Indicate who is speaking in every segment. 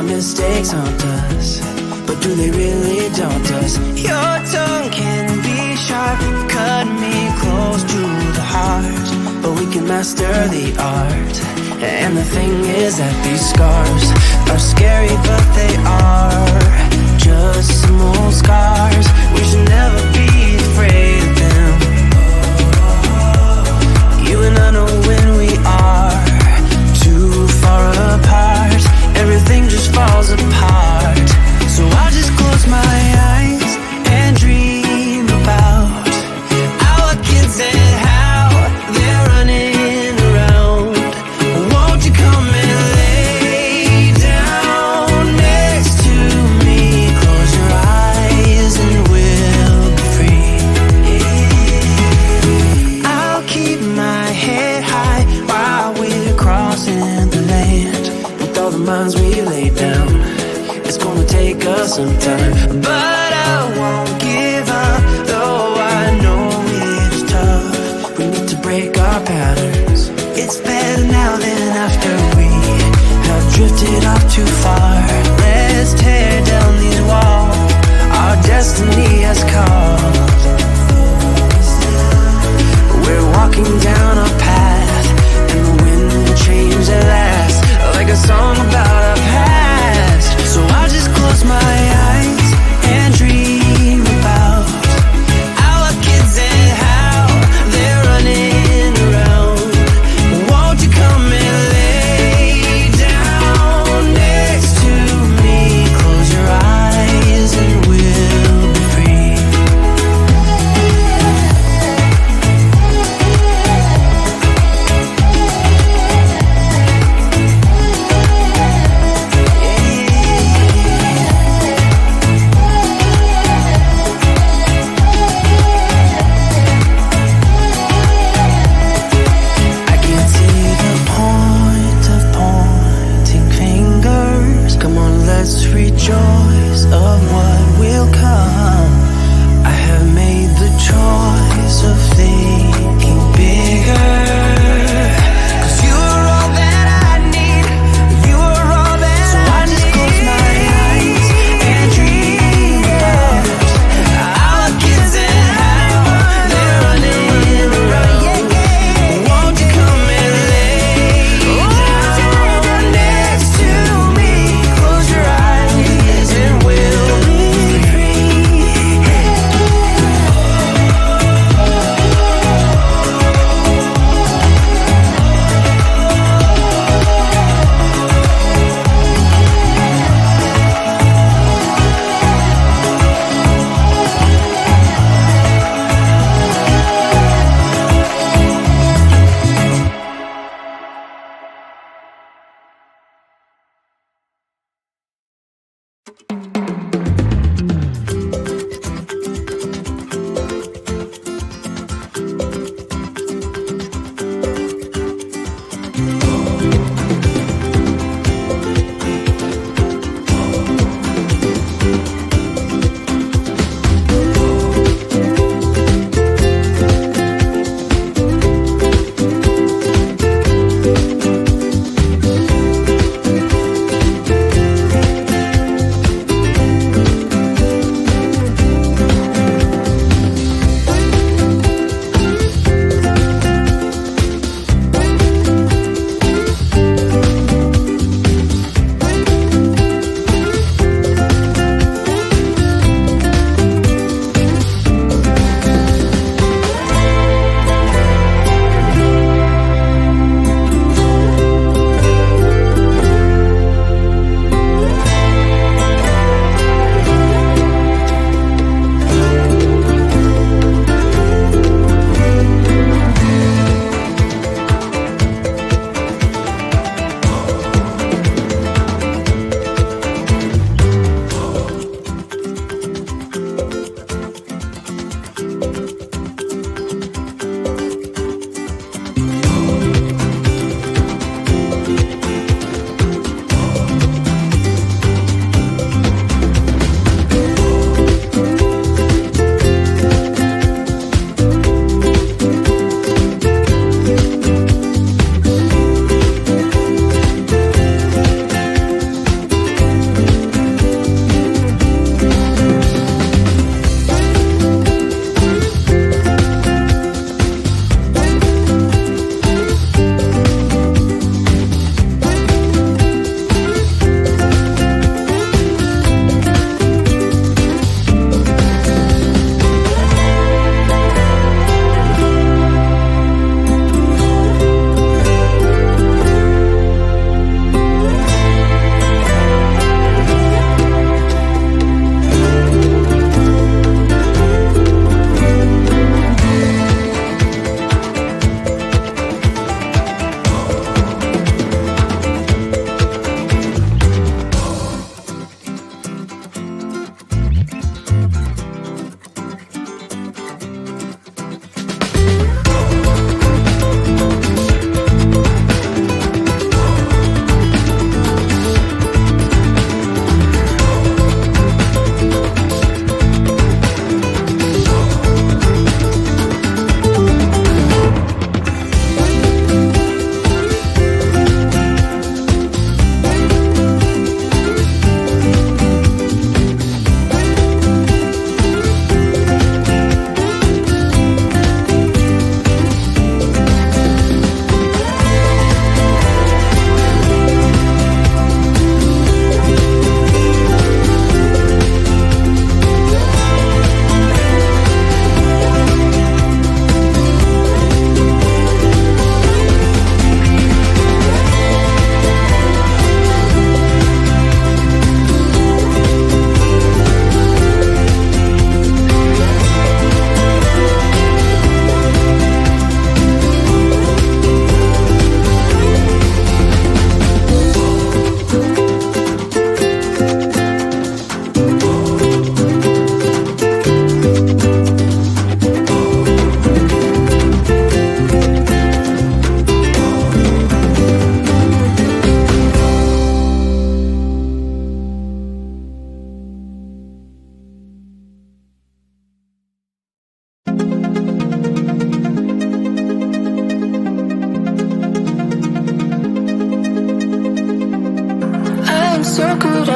Speaker 1: our mistakes haunt us, but do they really daunt us? Your tongue can be sharp, cut me close to the heart, but we can master the art. And the thing is that these scars are scary, but they are just some old scars. We should never be afraid of them. You and I know when we are too far apart, everything just falls apart. So I'll just close my eyes and dream about our kids and how they're running around. Won't you come and lay down next to me? Close your eyes and we'll be free. I'll keep my head high while we're crossing the land. With all the minds we lay down, it's gonna take us some time, but I won't give up, though I know it's tough. We need to break our patterns. It's better now than after we have drifted off too far. Let's tear down these walls our destiny has called. We're walking down a path, and the wind will change at last, like a song about our past. So I'll just close my eyes and dream about our kids and how they're running around. Won't you come and lay down next to me? Close your eyes and we'll be free. I can't see the point of pointing fingers. Come on, let's rejoice of what will come. I have made the choice of thinking bigger. 'Cause you're all that I need. You're all that so I just close my eyes and dream about our kids and how they're running around. Won't you come and lay down next to me? Close your eyes and we'll be free.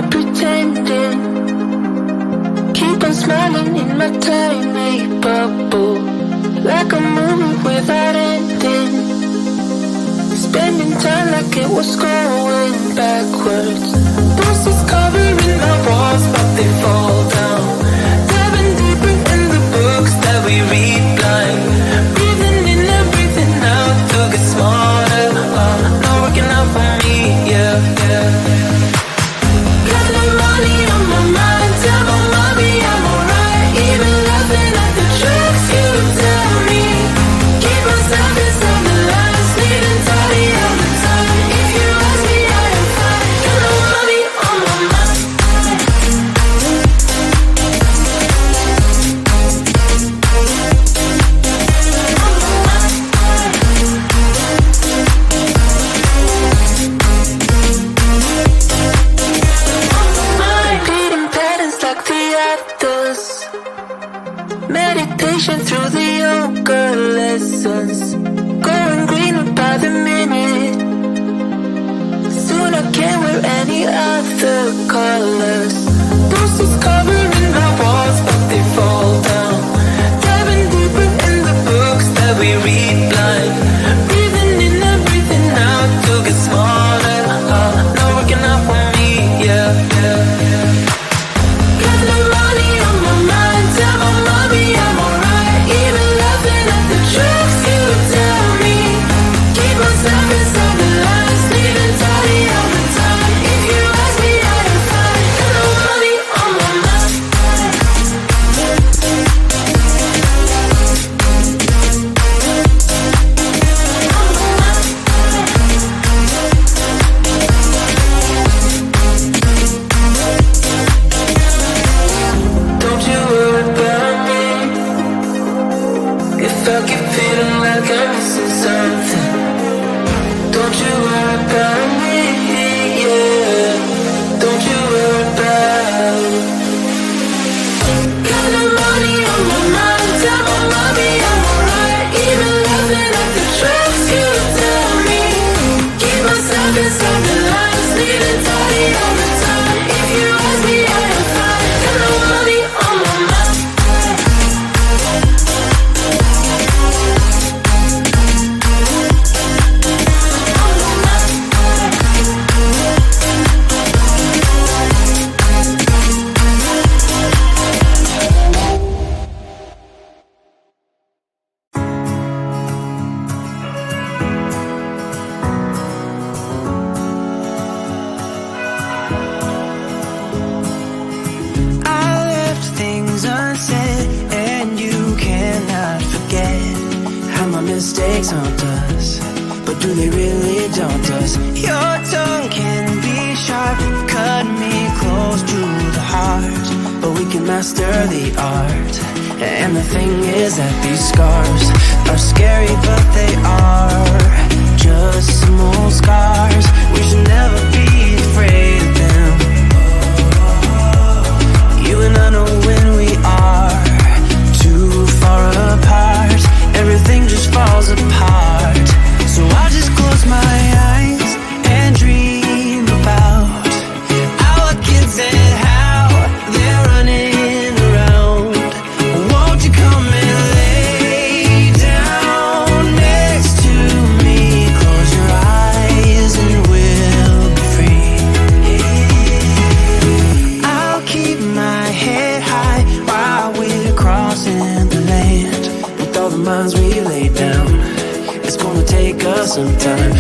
Speaker 1: pretending. Keep on smiling in my tiny bubble, like a movie without ending. Spending time like it was going backwards. Posters covering my walls, but they fall down. Diving deeper in the books that we read blind. Breathing in and breathing out to get smarter. Not working out for me, yeah, yeah. Got no money on my mind. Tell my mommy I'm alright. Even laughing at the tricks you tell me. Keep myself inside the lines, neat and tidy all the time. If you ask me, I am fine. Got no money on my mind. Repeating patterns like the others. Meditation through the yoga lessons. Going greener by the minute. Soon I can't wear any other colors. Posters covering my walls, but they fall down. Diving deeper in the books that we read blind. Breathing in and breathing out to get smarter. Not working out for me, yeah, yeah, yeah. Got no money on my mind. Tell my mommy I'm alright. Even laughing at the tricks you tell me. Keep myself inside the lines, neat and tidy all the time. If you ask me, I am fine. Got no money on my mind. Don't you worry about me. If I keep feeling like I'm missing something, don't you worry about me, yeah. Don't you worry about me. Got no money on my mind. Tell my mommy I'm alright. Even laughing at the tricks you tell me. Keep myself inside the lines, neat and tidy all the time. If you ask me, I am fine. Got no money on my mind. I left things unsaid, and you cannot forget how my mistakes haunt us. But do they really daunt us? Your tongue can be sharp, cut me close to the heart. But we can master the art. And the thing is that these scars are scary, but they are just small scars. We should never be afraid of them. You and I know when we are too far apart, everything just falls apart. So I just close my eyes and dream about our kids and how they're running around. Won't you come and lay down next to me? Close your eyes and we'll be free. I'll keep my head high while we're crossing the land. With all the minds we laid down, it's gonna take us some time.